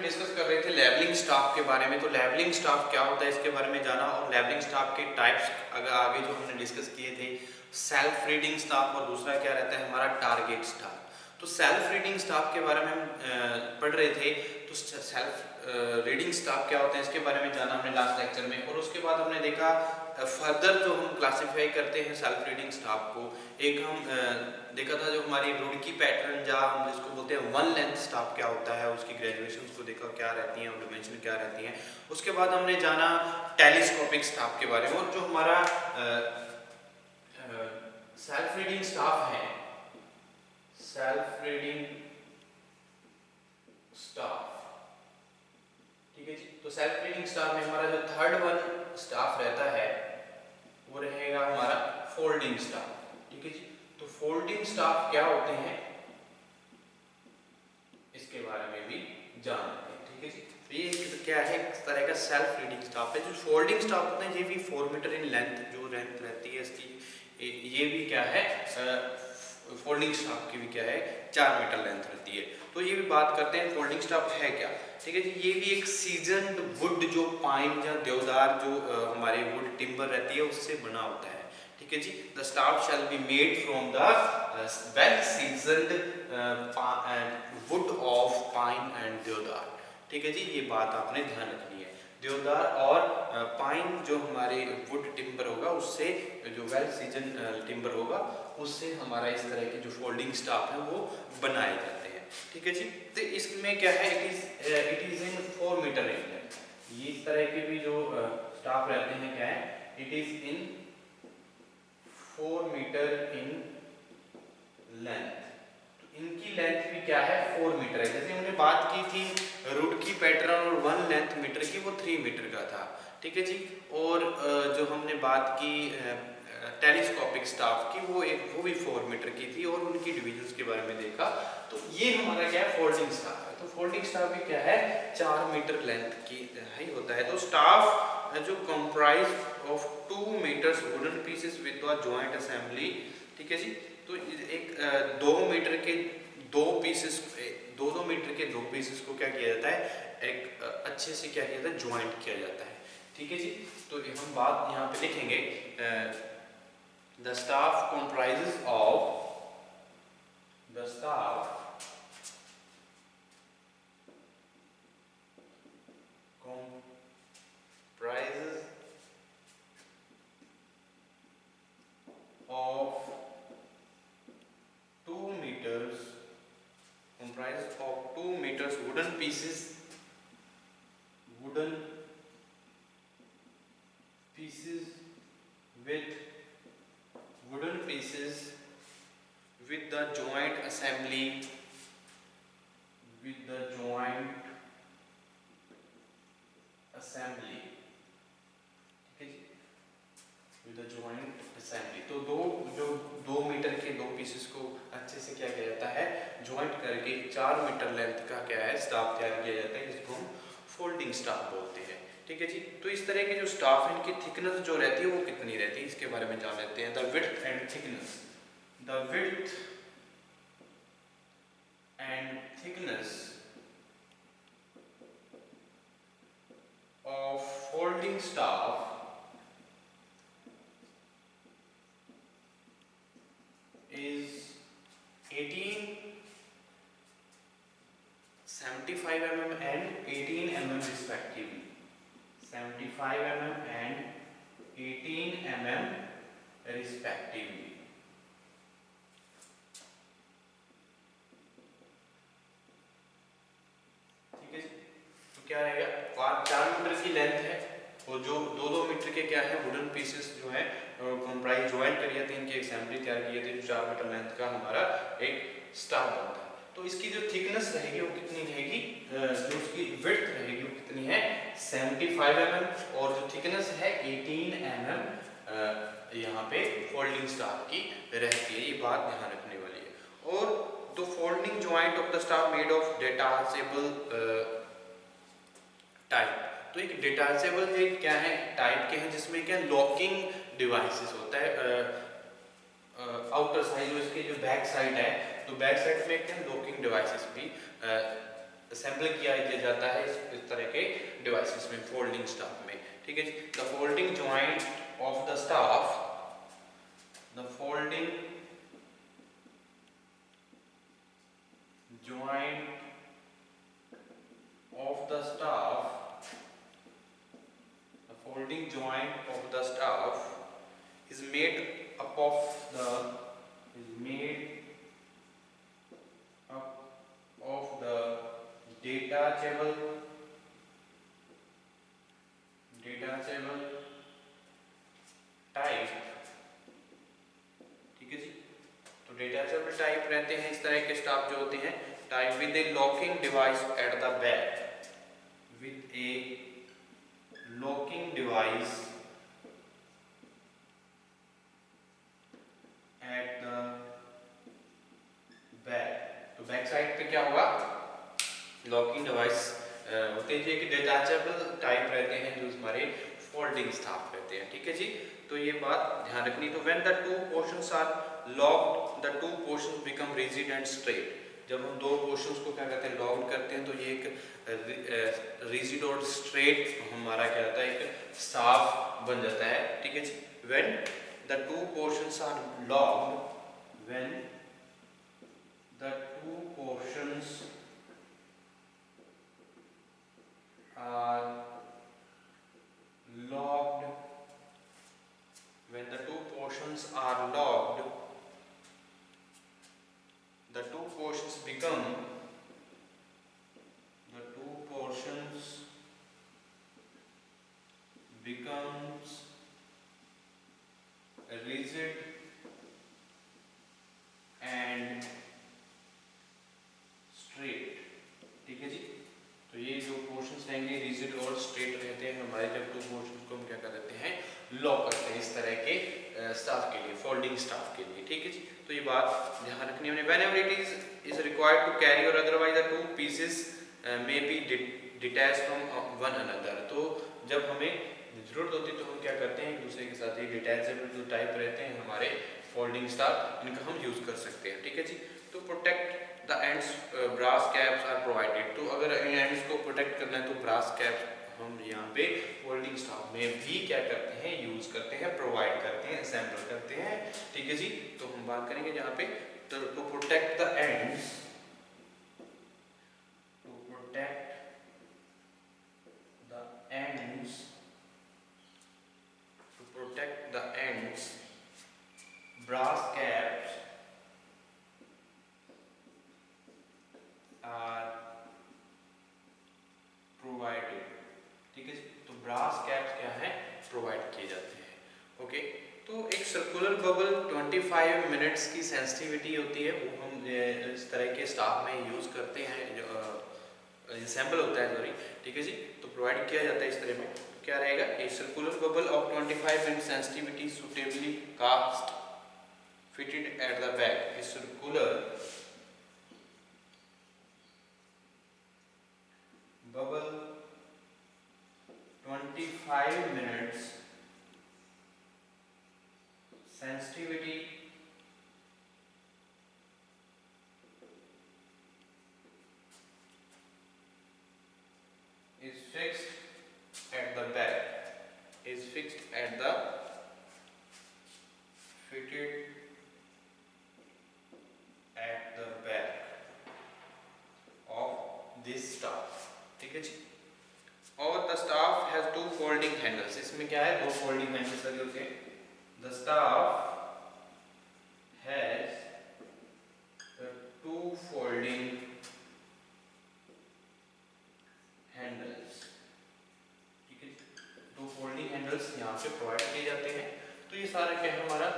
हम डिस्कस कर रहे थे लेवलिंग स्टाफ के बारे में। तो लेवलिंग स्टाफ क्या होता है इसके बारे में जाना, और लेवलिंग स्टाफ के टाइप्स अगर आगे जो हमने डिस्कस किए थे, सेल्फ रीडिंग स्टाफ और दूसरा क्या रहता है हमारा टारगेट स्टाफ। तो सेल्फ रीडिंग स्टाफ के बारे में हम पढ़ रहे थे। तो सेल्फ रीडिंग स्टाफ क्या होता है इसके बारे में जाना हमने लास्ट लेक्चर में, और उसके बाद हमने देखा फर्दर जो हम क्लासिफाई करते हैं सेल्फ रीडिंग स्टाफ को। एक हम देखा था जो हमारी रुड़की पैटर्न जहाँ हम जिसको बोलते हैं वन लेंथ स्टाफ क्या होता है, उसकी ग्रेजुएशन को देखा क्या रहती हैं और डिमेंशन क्या रहती हैं। उसके बाद हमने जाना टेलीस्कोपिक स्टाफ के बारे में, और जो हमारा सेल्फ रीडिंग स्टाफ है, सेल्फ रीडिंग स्टाफ, ठीक है जी। तो सेल्फ रीडिंग स्टाफ में हमारा जो थर्ड वन स्टाफ रहता है वो रहेगा हमारा फोल्डिंग स्टाफ, ठीक है जी। तो फोल्डिंग स्टाफ क्या होते हैं इसके बारे में भी जानते हैं, ठीक है जी। तो ये क्या है, इस तरह का सेल्फ रीडिंग स्टाफ है। जो फोल्डिंग स्टाफ होते हैं ये भी 4 मीटर इन लेंथ, जो लेंथ रहती है इसकी, ये भी क्या है फोल्डिंग स्टाफ की भी क्या है 4 मीटर लेंथ रहती है। तो ये भी बात करते हैं फोल्डिंग स्टाफ है क्या, ठीक है जी। ये भी एक सीजन्ड वुड जो पाइन या देवदार जो हमारे वुड टिम्बर रहती है उससे बना होता है, ठीक है जी। The staff shall be made from the well seasoned wood of pine and deodar, ठीक है जी। ये बात आपने ध्यान रखनी है। देवदार और पाइन जो हमारे वुड टिम्बर होगा उससे, जो वेल सीजन टिम्बर होगा उससे हमारा इस तरह के जो फोल्डिंग स्टाफ है वो बनाए जाते हैं, ठीक है जी। तो इसमें क्या है, it is in 4 metre in length. ये इस तरह के भी जो स्टाफ रहते हैं क्या है, it is in 4 metre in length. इनकी लेंथ भी क्या है 4 मीटर है। जैसे हमने बात की थी रुड़की पैटर्न और 1 लेंथ मीटर की, वो 3 मीटर का था, ठीक है जी। और जो हमने बात की टेलीस्कोपिक स्टाफ की, वो भी 4 मीटर की थी, और उनकी डिविजन्स के बारे में देखा। तो ये हमारा क्या है फोल्डिंग स्टाफ है। तो फोल्डिंग स्टाफ भी क्या है 4 मीटर लेंथ की ही होता है। तो स्टाफ जो comprise of 2 metres wooden pieces with the joint assembly, ठीक है जी। तो एक 2 मीटर के 2 पीसेस, 2 मीटर के 2 पीसेस को क्या किया जाता है, एक अच्छे से क्या किया जाता है ज्वाइंट किया जाता है, ठीक है जी। तो हम बात यहाँ पे लिखेंगे, the staff comprises of, the staff comprises of 2 meters, comprises of 2 meters wooden pieces with wooden pieces with the joint assembly, with the joint assembly, ठीक है जी, with the joint assembly। तो जो 2 मीटर के 2 पीसेस को अच्छे से क्या किया जाता है ज्वाइंट करके 4 मीटर लेंथ का क्या है स्टाफ तैयार किया जाता है, जिसको हम फोल्डिंग स्टाफ बोलते हैं, ठीक है जी। तो इस तरह के जो स्टाफ है इनकी थिकनेस जो रहती है वो कितनी रहती है इसके बारे में जान लेते हैं। The width and thickness, the width and thickness of folding staff is 18, 75 mm and 18 mm respectively, 75 mm and 18 mm respectively, ठीक है। तो क्या रहेगा, 4 मीटर की लेंथ है, और जो 2-2 मीटर के क्या है वुडन पीसेस जो है कंप्राइज ज्वाइंट करी जाती है, इनकी असेंबली तैयार की जाती है, जो 4 मीटर लेंथ का हमारा एक स्टाफ बनता है। तो इसकी जो थिकनेस रहेगी वो कितनी रहेगी, जो उसकी विड्थ रहेगी वो कितनी है 75 mm, और जो थिकनेस है 18 mm यहाँ पे फोल्डिंग स्टाफ की रहती है। ये बात ध्यान रखने वाली है। और the folding joint of the staff made of detachable type. तो एक डिटैचेबल क्या है टाइप के हैं, जिसमें क्या लॉकिंग डिवाइसेस होता है। आउटर साइड जो इसके जो बैक साइड है, तो बैक साइड में क्या लॉकिंग डिवाइसेस भी असेंबल किया जाता है इस तरह के डिवाइसेस में, फोल्डिंग स्टाफ में, ठीक है जी। The folding joint of the staff, the folding joint of the staff, the folding joint of the staff is made up of the detachable type, ठीक है जी। तो detachable type रहते हैं इस तरह के स्टाफ जो होते हैं, type with a locking device at the back, with a locking device at the back। तो बैक साइड पे क्या होगा, लॉकिंग डिवाइस होते हैं, कि डिटैचेबल टाइप रहते हैं जो हमारे फोल्डिंग स्टाफ रहते हैं, ठीक है जी। तो ये बात ध्यान रखनी। तो when the two portions are locked, the two portions become rigid and straight. जब हम दो पोर्शंस को क्या कहते हैं, लॉक्ड करते हैं, तो ये एक रिजिड और स्ट्रेट हमारा क्या होता है, एक स्टाफ बन जाता है, ठीक है जी। When the two portions are locked, when the two portions are locked, when the two portions are locked, the two portions become, the two portions becomes rigid and straight, ठीक है जी। तो ये जो पोर्शंस रहेंगे रिजिड और straight रहते हैं हमारे, जब टू पोर्शंस को हम क्या कर देते हैं, लॉक करते हैं इस तरह के स्टाफ के लिए, फोल्डिंग स्टाफ के लिए, ठीक है जी। तो ये बात ध्यान रखनी है। Whenever it is required to carry और otherwise the two pieces may be detach from one another. तो जब हमें जरूरत होती है तो हम क्या करते हैं, एक दूसरे के साथ, ये डिटैचेबल जो टाइप रहते हैं हमारे फोल्डिंग स्टाफ, इनका हम यूज कर सकते हैं, ठीक है जी। तो protect the ends brass caps are provided. तो अगर एंड्स को प्रोटेक्ट करना है तो ब्रास कैप्स हम यहाँ पे फोल्डिंग स्टाफ में भी क्या करते हैं, यूज करते हैं, प्रोवाइड करते हैं, असेंबल करते हैं, ठीक है जी। तो हम बात करेंगे यहाँ पे, तो to protect the ends, to protect the ends, to protect the ends, brass caps are provided, ठीक है जी। तो ब्रास कैप्स क्या है, प्रोवाइड किए जाते हैं, ओके। तो एक सर्कुलर बबल 25 मिनट्स की सेंसिटिविटी होती है, वो हम इस तरह के स्टाफ में यूज करते हैं, जो इंसेंबल होता है, सॉरी, ठीक है जी। तो प्रोवाइड किया जाता है इस तरह में। क्या रहेगा, a circular bubble of 25 minute sensitivity suitably cast fitted at the back, a circular bubble 25 minutes sensitivity is fixed at the back, is fixed at the fitted at the back of this staff, ठीक है जी। और the staff has two folding handles, इसमें क्या है, दो folding handles लगे होते हैं। The staff has two folding handles, ठीक है। दो फोल्डिंग हैंडल्स यहाँ पे प्रोवाइड किए जाते हैं। तो ये सारा क्या है, हमारा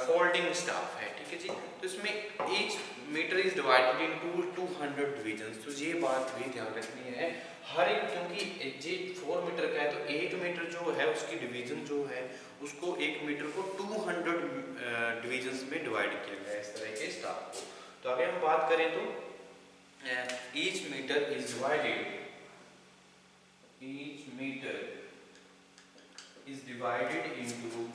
फोल्डिंग स्टाफ है, ठीक है जी। तो इसमें each metre is divided into 200 divisions. तो ये बात भी ध्यान रखनी है, हर एक, क्योंकि जे 4 मीटर का है, तो 1 मीटर जो है उसकी डिवीजन जो है, उसको 1 मीटर को 200 डिवीजन्स में डिवाइड किया गया है इस तरह के स्टाफ को। तो अगर हम बात करें तो each metre is divided, each metre is divided into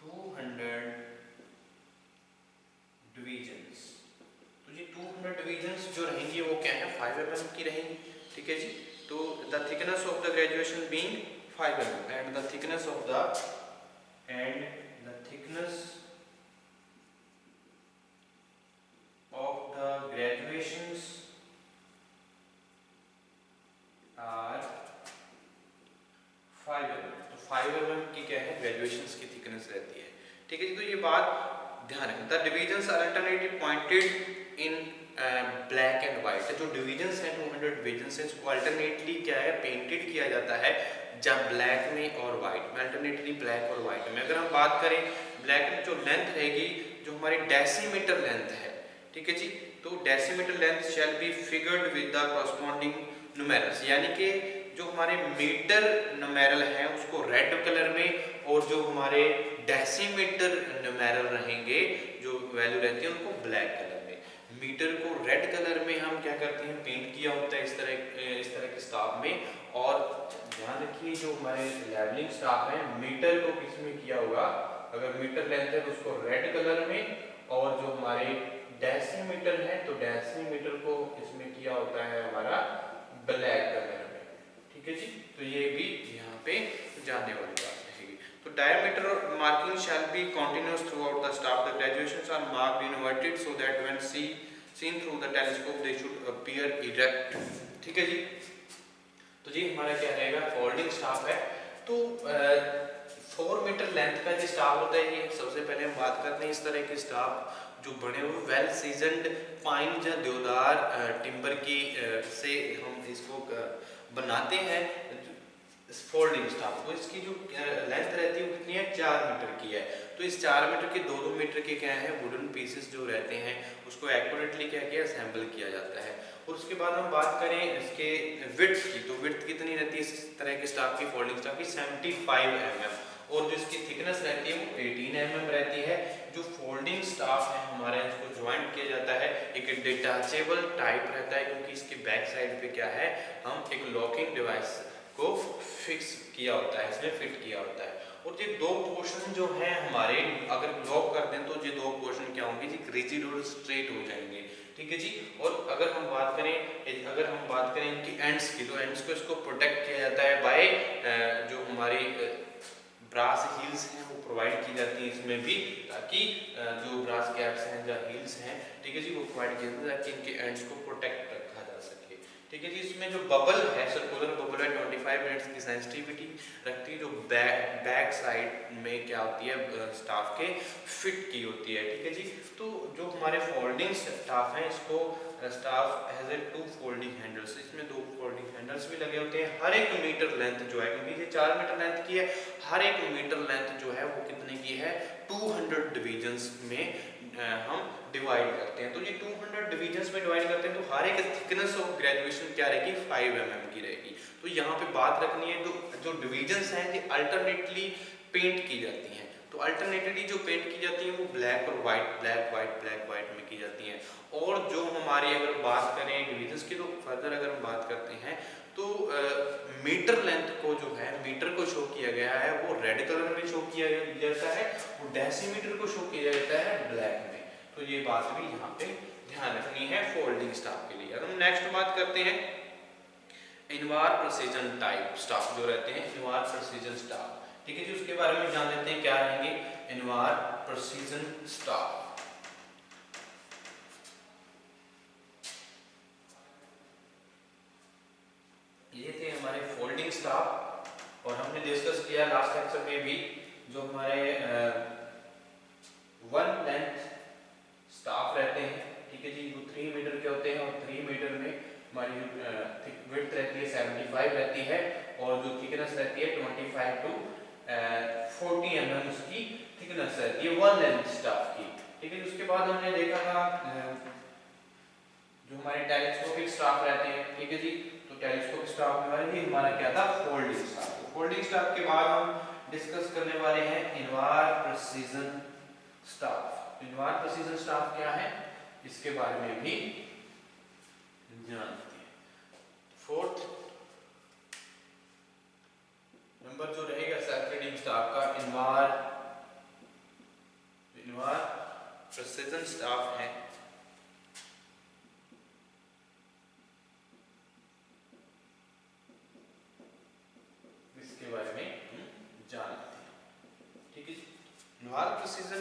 200 division, 5 mm की रहेंगी, ठीक है जी। तो the thickness of the graduation being 5 mm and the thickness of the graduations are 5 mm। तो 5 mm की क्या है ग्रेजुएशंस की थिकनेस रहती है, ठीक है जी। तो ये बात ध्यान रखें। The divisions are alternative pointed in black and white. जो डिविजन्स हैं 200 डिविजन्स हैं इसको अल्टरनेटली क्या है पेंटेड किया जाता है, जब ब्लैक में और व्हाइट में, अल्टरनेटली ब्लैक और व्हाइट में। अगर हम बात करें ब्लैक में जो लेंथ रहेगी जो हमारी डेसीमीटर लेंथ है, ठीक है जी, तो decimetre length shall be figured with the corresponding numerals, यानी कि जो हमारे मीटर न्यूमेरल हैं उसको रेड कलर में और जो हमारे डेसीमीटर न्यूमेरल रहेंगे जो वैल्यू रहती है उनको ब्लैक कलर में। मीटर को रेड कलर में हम क्या करते हैं पेंट किया होता है इस तरह के स्टाफ में। और ध्यान रखिए जो हमारे लेवलिंग स्टाफ है मीटर को किस में किया होगा, अगर मीटर लेंथ है तो उसको रेड कलर में, और जो हमारे डेसीमीटर है तो डेसीमीटर को इसमें किया होता है हमारा ब्लैक कलर में, ठीक है जी। तो ये भी यहाँ पे जानने वाली बात रहेगी। तो diameter marking shall be continuous throughout the staff. The graduations are marked inverted so that when seen through the telescope they should appear erect, ठीक है जी। तो जी हमारा क्या रहेगा फोल्डिंग स्टाफ है। तो 4 मीटर लेंथ का जो स्टाफ होता है ये सबसे पहले हम बात करते हैं इस तरह के स्टाफ जो बने हुए वेल सीजनड पाइन या देवदार टिम्बर की से हम इसको बनाते हैं फोल्डिंग स्टाफ। तो इसकी जो लेंथ रहती है वो कितनी है 4 मीटर की है। तो इस 4 मीटर के 2-2 मीटर के क्या है वुडन पीसेस जो रहते हैं उसको एक्यूरेटली क्या किया असेंबल किया जाता है। और उसके बाद हम बात करें इसके विड्थ की, तो विड्थ कितनी रहती है इस तरह के स्टाफ की फोल्डिंग स्टाफ की 75 mm, और जो इसकी थिकनेस रहती है वो 18 mm रहती है। जो फोल्डिंग स्टाफ है हमारे इसको ज्वाइंट किया जाता है, एक डिटैचेबल टाइप रहता है क्योंकि इसके बैक साइड पे क्या है हम एक लॉकिंग डिवाइस को फिक्स किया होता है, इसमें फिट किया होता है। और ये दो पोर्शन जो हैं हमारे अगर लॉक कर दें तो ये दो पोर्शन क्या होंगे जी रिजिड और स्ट्रेट हो जाएंगे, ठीक है जी। और अगर हम बात करें इनकी एंड्स की, तो एंड्स को इसको प्रोटेक्ट किया जाता है बाय जो हमारी ब्रास हील्स हैं वो प्रोवाइड की जाती है इसमें भी, ताकि जो ब्रास कैप्स हैं या हील्स हैं, ठीक है जी, वो प्रोवाइड किया जाता है ताकि इनके एंड्स को प्रोटेक्ट रखा जा सके, ठीक है जी। इसमें जो बबल है सर्कुलर बबल है 25 मिनट्स की सेंसिटिविटी रखती है, जो बैक साइड में क्या होती है स्टाफ के फिट की होती है, ठीक है जी। तो जो हमारे फोल्डिंग स्टाफ हैं इसको staff has a 2 folding handles, इसमें 2 फोल्डिंग हैंडल्स भी लगे होते हैं। हर एक मीटर लेंथ जो है क्योंकि ये 4 मीटर लेंथ की है, हर एक मीटर लेंथ जो है वो कितने की है 200 डिविजन्स में हम डिवाइड करते हैं। तो ये 200 डिविजन्स में डिवाइड करते हैं तो हर एक थिकनेस ऑफ ग्रेजुएशन क्या रहेगी 5 mm की रहेगी। तो यहाँ पे बात रखनी है तो जो डिविजन्स हैं ये अल्टरनेटली पेंट की जाती हैं। तो अल्टरनेटली जो पेंट की जाती है वो ब्लैक और white, black white black white में की जाती हैं। और जो हमारी अगर बात करें डिविजन्स की तो फर्दर अगर हम बात करते हैं तो मीटर लेंथ को जो है मीटर को शो किया गया है वो रेड कलर में शो किया जाता है, और डेसीमीटर को शो किया जाता है ब्लैक में। तो ये बात भी यहाँ पे ध्यान रखनी है फोल्डिंग स्टाफ के लिए। अब हम नेक्स्ट बात करते हैं इनवार प्रिसीजन टाइप स्टाफ जो रहते हैं इनवार प्रिसीजन स्टाफ, ठीक है जी। उसके बारे में जान लेते हैं क्या रहेंगे इनवार प्रिसीजन स्टाफ। ये थे हमारे फोल्डिंग स्टाफ, और हमने डिस्कस किया लास्ट लेक्चर में भी जो हमारे 1 लेंथ स्टाफ रहते हैं, ठीक है जी, वो 3 मीटर के होते हैं, और 3 मीटर में हमारी विड्थ रहती है 75 रहती है, और जो थिकनेस रहती है 25 to 40 mm उसकी थिकनेस रहती है 1 लेंथ स्टाफ की, ठीक है। उसके बाद हमने देखा था जो हमारे टेलीस्कोपिक स्टाफ रहते हैं, ठीक है जी। तो टेलीस्कोपिक स्टाफ में भी हमारा क्या था फोल्डिंग स्टाफ। तो फोल्डिंग स्टाफ के बाद हम डिस्कस करने वाले हैं Invar precision staff. Invar precision staff क्या है इसके बारे में भी जानते हैं। फोर्थ नंबर जो रहेगा सेल्फ रीडिंग स्टाफ का इनवार प्रिसीजन स्टाफ है।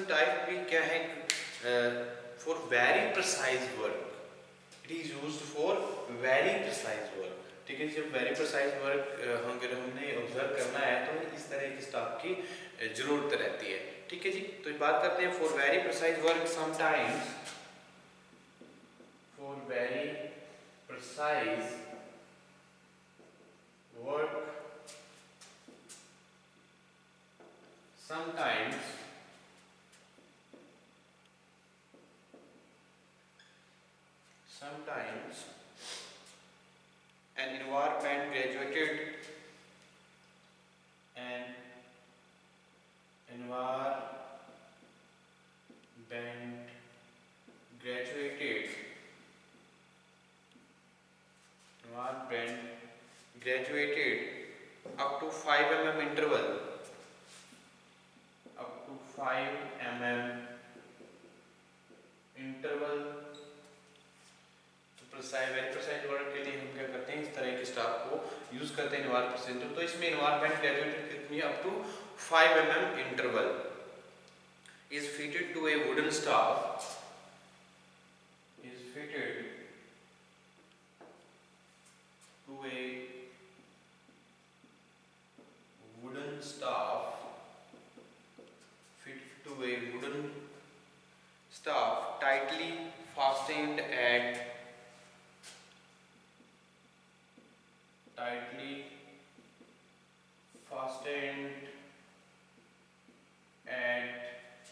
सिस्टम टाइप भी क्या है, for very precise work, it is used for very precise work. ठीक है, जब वेरी प्रिसाइज वर्क अगर हमने ऑब्जर्व करना है तो इस तरह की स्टाफ की जरूरत रहती है। ठीक है जी, तो बात करते हैं for very precise work sometimes, for very precise work sometimes an environment graduated an environment graduated up to 5 mm interval, up to 5 mm interval। तो वेरी प्रिसाइज वर्क के लिए हम क्या करते हैं, इस तरह के स्टाफ को यूज करते हैं एनवायरमेंट। तो इसमें एनवायरमेंट ग्रेजुएटेड कितनी है, up to 5 mm interval is fitted to a wooden staff, is fitted to a wooden staff, fit to a wooden staff tightly fastened at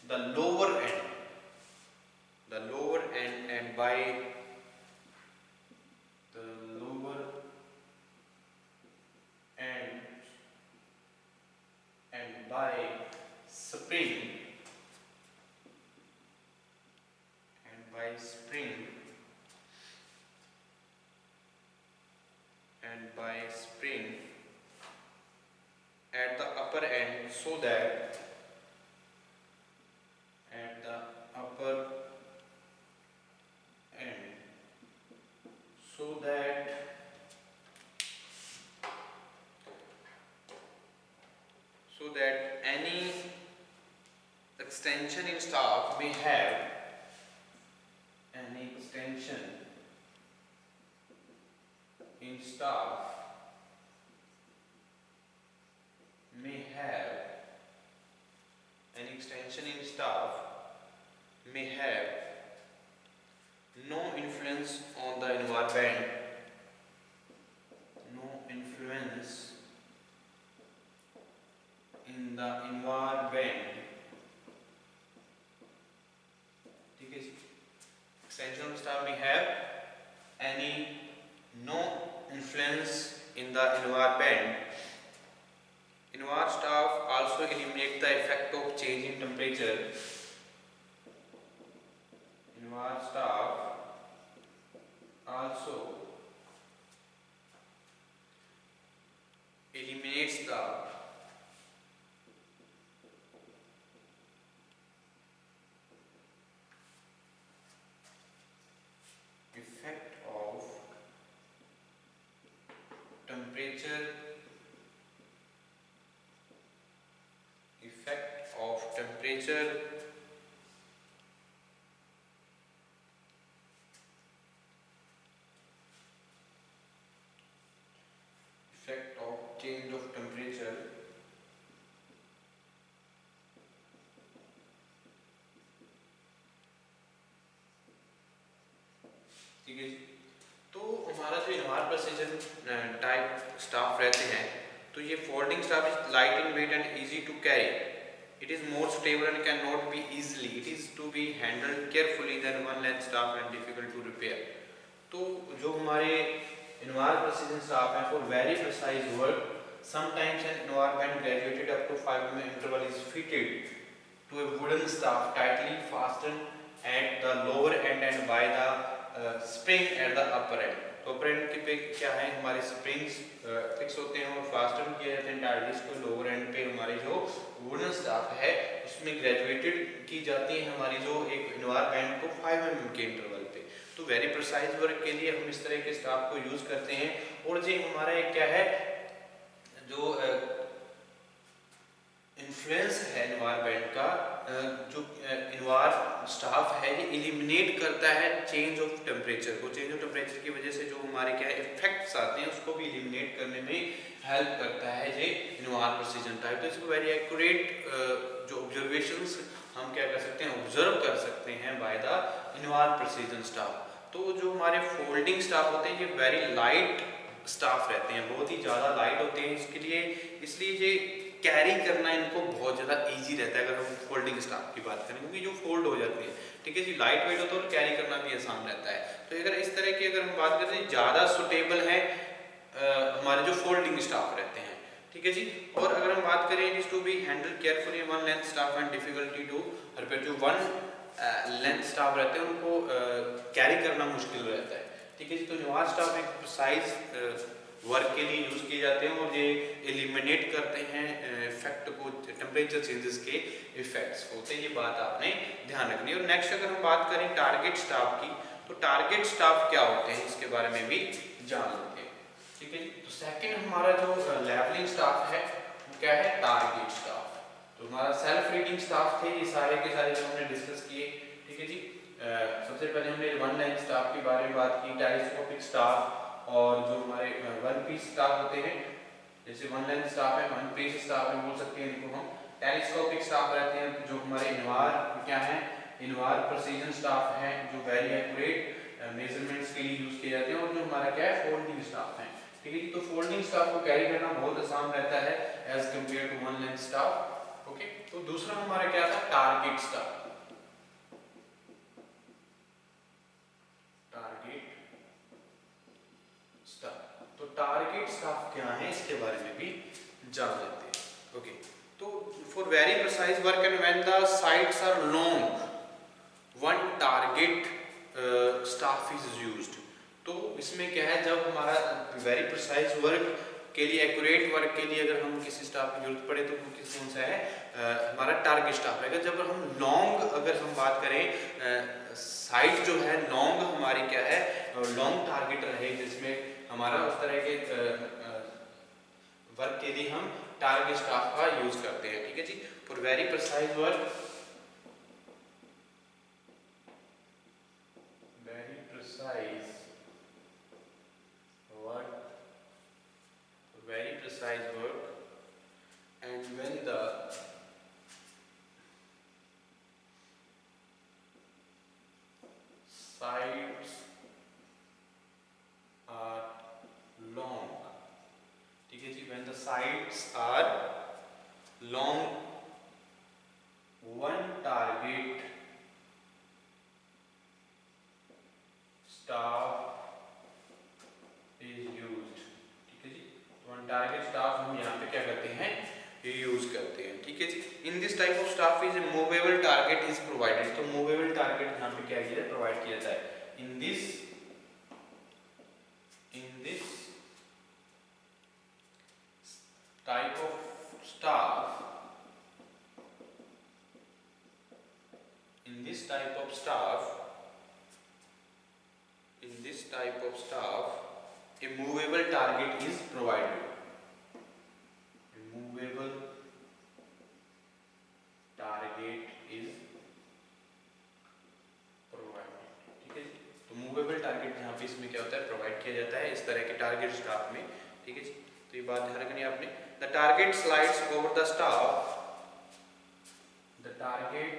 the lower end and by the lower end and by spring at the upper end, so that any extension in staff may have any extension in staff may have no influence on the environment, no influence in the environment। ठीक है जी, extension of staff may have any no influence in the environment। Environment staff also eliminate the effect of change in temperature। Environment staff also eliminates the effect of temperature change of temperature ठीक है जी। तो हमारा जो Invar precision type staff रहते हैं, तो ये folding staff is light in weight and easy to carry, it is more stable and can not be easily, it is to be handled carefully then one length staff and difficult to repair. तो जो हमारे invar precision staff है for very precise work sometimes an environment graduated up to 5 mm interval is fitted to a wooden staff tightly fastened at the lower end and by the spring at the upper end। तो upper end के पे क्या है, हमारे springs fix होते हैं और fasten किए जाते हैं tightly, इसको lower end पे हमारे जो wooden staff है उसमें graduated की जाती है हमारी जो एक environment को 5 mm के इंटरवल पे। तो वेरी प्रिसाइज वर्क के लिए हम इस तरह के स्टाफ को यूज करते हैं। और जो हमारा एक क्या है, जो इन्फ्लुएंस है एनवायरनमेंट का, जो स्टाफ है ये एलिमिनेट करता है चेंज ऑफ टेम्परेचर को। चेंज ऑफ टेम्परेचर की वजह से जो हमारे क्या इफेक्ट्स आते हैं उसको भी एलिमिनेट करने में हेल्प करता है ये इन्वायर प्रिसीजन टाइप। तो इसको वेरी एक्यूरेट जो ऑब्जर्वेशंस हम क्या कर सकते हैं, ऑब्जर्व कर सकते हैं बाय द इन्वायर प्रिसीजन स्टाफ। तो जो हमारे फोल्डिंग स्टाफ होते हैं ये वेरी लाइट स्टाफ रहते हैं, बहुत ही ज़्यादा लाइट होते हैं, इसके लिए इसलिए ये कैरी करना इनको बहुत ज़्यादा इजी रहता है अगर हम फोल्डिंग स्टाफ की बात करें, क्योंकि जो फोल्ड हो जाती है, ठीक है जी, लाइट वेट होता है और कैरी करना भी आसान रहता है। तो अगर इस तरह की अगर हम बात करें ज़्यादा सुटेबल है हमारे जो फोल्डिंग स्टाफ रहते हैं, ठीक है जी। और अगर हम बात करें it is to be handle carefully one length staff and difficulty to repair, जो वन लेंथ स्टाफ रहते हैं उनको कैरी करना मुश्किल रहता है, ठीक है जी। तो न्यूआर स्टाफ एक प्रिसाइज वर्क के लिए यूज़ किए जाते हैं और ये एलिमिनेट करते हैं इफेक्ट को, टेम्परेचर चेंजेस के इफेक्ट्स होते हैं, ये बात आपने ध्यान रखनी है। और नेक्स्ट अगर हम बात करें टारगेट स्टाफ की, तो टारगेट स्टाफ क्या होते हैं इसके बारे में भी जान लेते हैं, ठीक है जी। तो सेकंड हमारा जो लेवलिंग स्टाफ है वो क्या है, टारगेट स्टाफ। तो हमारा सेल्फ रीडिंग स्टाफ थे ये सारे के सारे जो हमने डिस्कस किए, ठीक है जी। सबसे पहले हमने वन लाइन स्टाफ के बारे में बात की, टेलीस्कोपिक स्टाफ और जो हमारे वन पीस स्टाफ होते हैं, जैसे वन लाइन स्टाफ है, वन पीस स्टाफ है बोल सकते हैं इनको हम। टेलीस्कोपिक स्टाफ रहते हैं जो हमारे इन्वायर क्या है, इन्वायर प्रिसीजन स्टाफ है जो वेरी एक्यूरेट मेजरमेंट्स के लिए यूज किए जाते हैं। और जो हमारा क्या है, फोल्डिंग स्टाफ है, ठीक है जी। तो फोल्डिंग स्टाफ को कैरी करना बहुत आसान रहता है as compare to one line staff, okay. तो दूसरा हमारा क्या था, टारगेट स्टाफ। तो टारगेट स्टाफ क्या है इसके बारे में भी जान लेते हैं, ओके। तो for very precise work and when the sites are long one target staff is used. तो इसमें क्या है, जब हमारा वेरी प्रिसाइज वर्क के लिए, एक्यूरेट वर्क के लिए अगर हम किसी स्टाफ की जरूरत पड़े तो वो कौन सा है, हमारा टारगेट स्टाफ रहेगा। जब हम लॉन्ग अगर हम बात करें, साइट जो है लॉन्ग हमारी क्या है, लॉन्ग टारगेट रहे जिसमें हमारा उस तरह के वर्क के लिए हम टारगेट स्टाफ का यूज करते हैं, ठीक है जी। For very precise work, very precise work, very precise work and when the sides are long, ठीक है जी, when the sides are long one target staff is used, ठीक है जी। वन टारगेट स्टाफ हम यहाँ पे क्या करते हैं, यूज करते हैं, ठीक है जी। In this type of staff is movable target is provided. तो मूवेबल टारगेट यहाँ पे क्या किया प्रोवाइड किया जाता है, in this type of staff, in this type of staff, in this type of staff a movable target is provided, a movable target is provided, ठीक है जी। तो मूवेबल टारगेट यहाँ पे इसमें क्या होता है, प्रोवाइड किया जाता है इस तरह के टारगेट स्टाफ में, ठीक है जी। तो ये बात ध्यान रखनी है आपने। The target slides over the staff, the target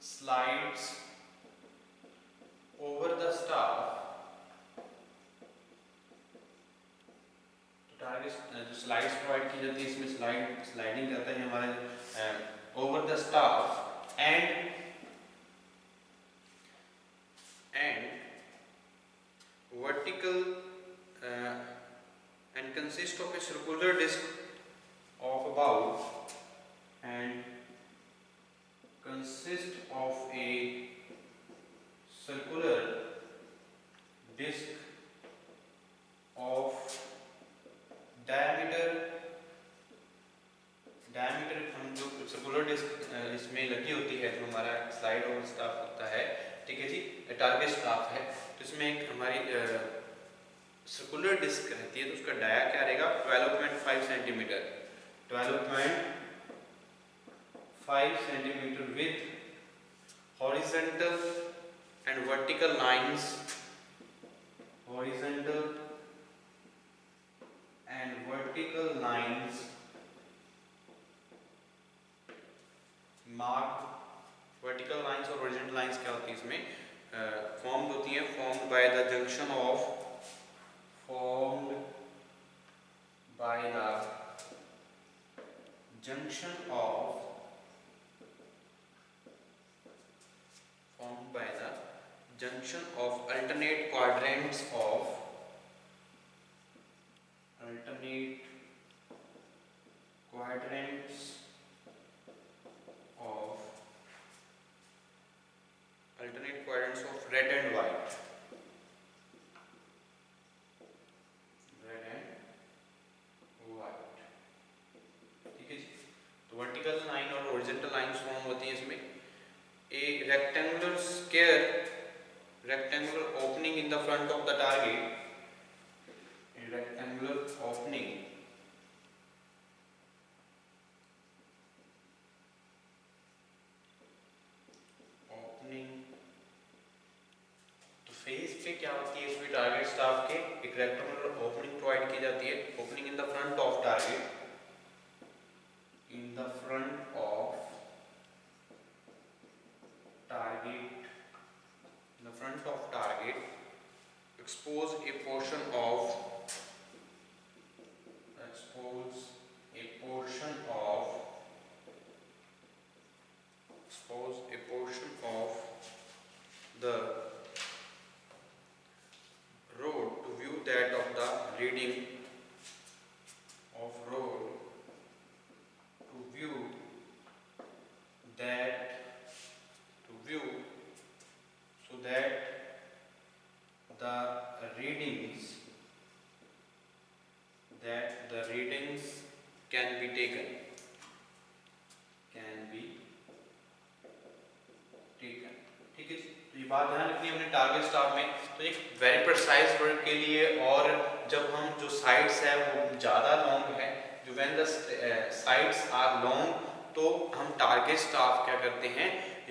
slides over the staff, तो टारगेट जो स्लाइड्स प्रोवाइड की जाती है इसमें स्लाइडिंग रहता है हमारे over the staff and vertical and consist of a circular disc of about and consist of a circular disc of diameter हम जो सर्कुलर डिस्क इसमें लगी होती है, जो हमारा स्लाइड और स्टाफ होता है, ठीक है जी, टारगेट स्टाफ है। तो इसमें एक हमारी सर्कुलर डिस्क रहती है तो उसका डाया क्या रहेगा 12.5 centimetre, 12.5 centimetre with horizontal and vertical lines, horizontal and vertical lines mark, vertical lines और horizontal lines क्या होती है इसमें formed होती हैं, formed by the junction of formed by the junction of alternate quadrants of red and white, ठीक है जी। तो वर्टिकल लाइन और हॉरिजॉन्टल लाइंस फॉर्म होती हैं इसमें। A rectangular square, rectangular opening in the front of the target, a rectangular opening तो face पे क्या होती है इसमें टारगेट स्टाफ के एक रेक्टेंगुलर ओपनिंग प्रोवाइड की जाती है, opening in the front of target, in the front of target, in the front of target, expose a portion of the road to view that of the reading of road to view so that the readings can be taken, ठीक है जी। तो ये बात ध्यान रखनी है अपने टारगेट स्टाफ में। तो एक वेरी प्रिसाइज वर्क के लिए, और जब हम जो साइड्स है वो ज़्यादा लॉन्ग है, जो when the sides are long, तो हम टारगेट स्टाफ क्या करते हैं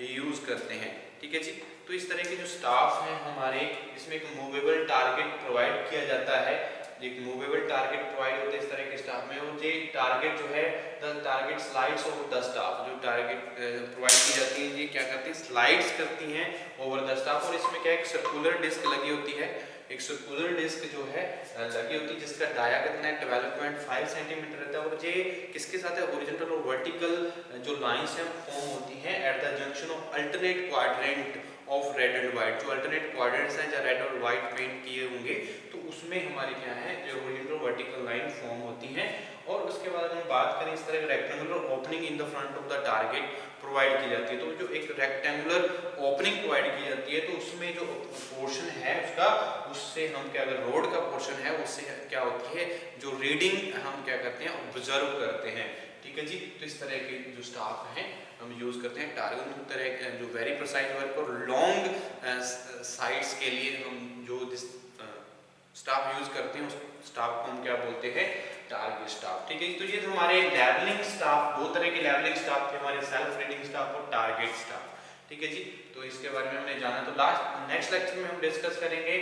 यूज़ करते हैं, ठीक है जी। तो इस तरह के जो स्टाफ हैं हमारे, इसमें एक मूवेबल टारगेट प्रोवाइड किया जाता है, एक मूवेबल टारगेट प्रोवाइड होते हैं इस तरह के स्टाफ में। और ये टारगेट जो है the target slides over the staff, जो टारगेट प्रोवाइड की जाती है ये क्या करती है स्लाइड्स करती हैं ओवर द स्टाफ। और इसमें क्या एक सर्कुलर डिस्क लगी होती है, एक सर्कुलर डिस्क जो है लगी होती है जिसका डाया कितना है 12.5 सेंटीमीटर रहता है। और ये किसके साथ है हॉरिजॉन्टल और वर्टिकल जो लाइंस हैं फॉर्म होती हैं at the junction of alternate quadrant of red and white. जो अल्टरनेट क्वाड्रेंट्स हैं जहाँ रेड और व्हाइट पेंट किए होंगे तो उसमें हमारी क्या है जो हॉरिजॉन्टल वर्टिकल लाइन फॉर्म होती हैं। और उसके बाद हम बात करें इस तरह rectangular opening in the front of the target provide की जाती है। तो जो एक रेक्टेंगुलर ओपनिंग प्रोवाइड की जाती है तो उसमें जो पोर्शन है उसका, उससे हम क्या अगर रोड का पोर्शन है उससे क्या होती है जो रीडिंग हम क्या करते हैं ऑब्जर्व करते हैं, ठीक है जी। तो इस तरह के जो स्टाफ हैं हम यूज़ करते हैं टारगेट तरह जो वेरी प्रिसाइज वर्क और लॉन्ग साइड्स के लिए हम जो स्टाफ यूज़ करते हैं उस स्टाफ को हम क्या बोलते हैं टारगेट स्टाफ, ठीक है। तो ये हमारे लेवलिंग स्टाफ, दो तरह के लेवलिंग स्टाफ थे हमारे, सेल्फ रीडिंग स्टाफ और टारगेट स्टाफ, ठीक है जी। तो इसके बारे में हमने जाना। तो नेक्स्ट लेक्चर में हम डिस्कस करेंगे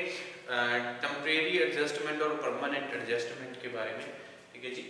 टेम्परेरी एडजस्टमेंट और परमानेंट एडजस्टमेंट के बारे में, ठीक है जी।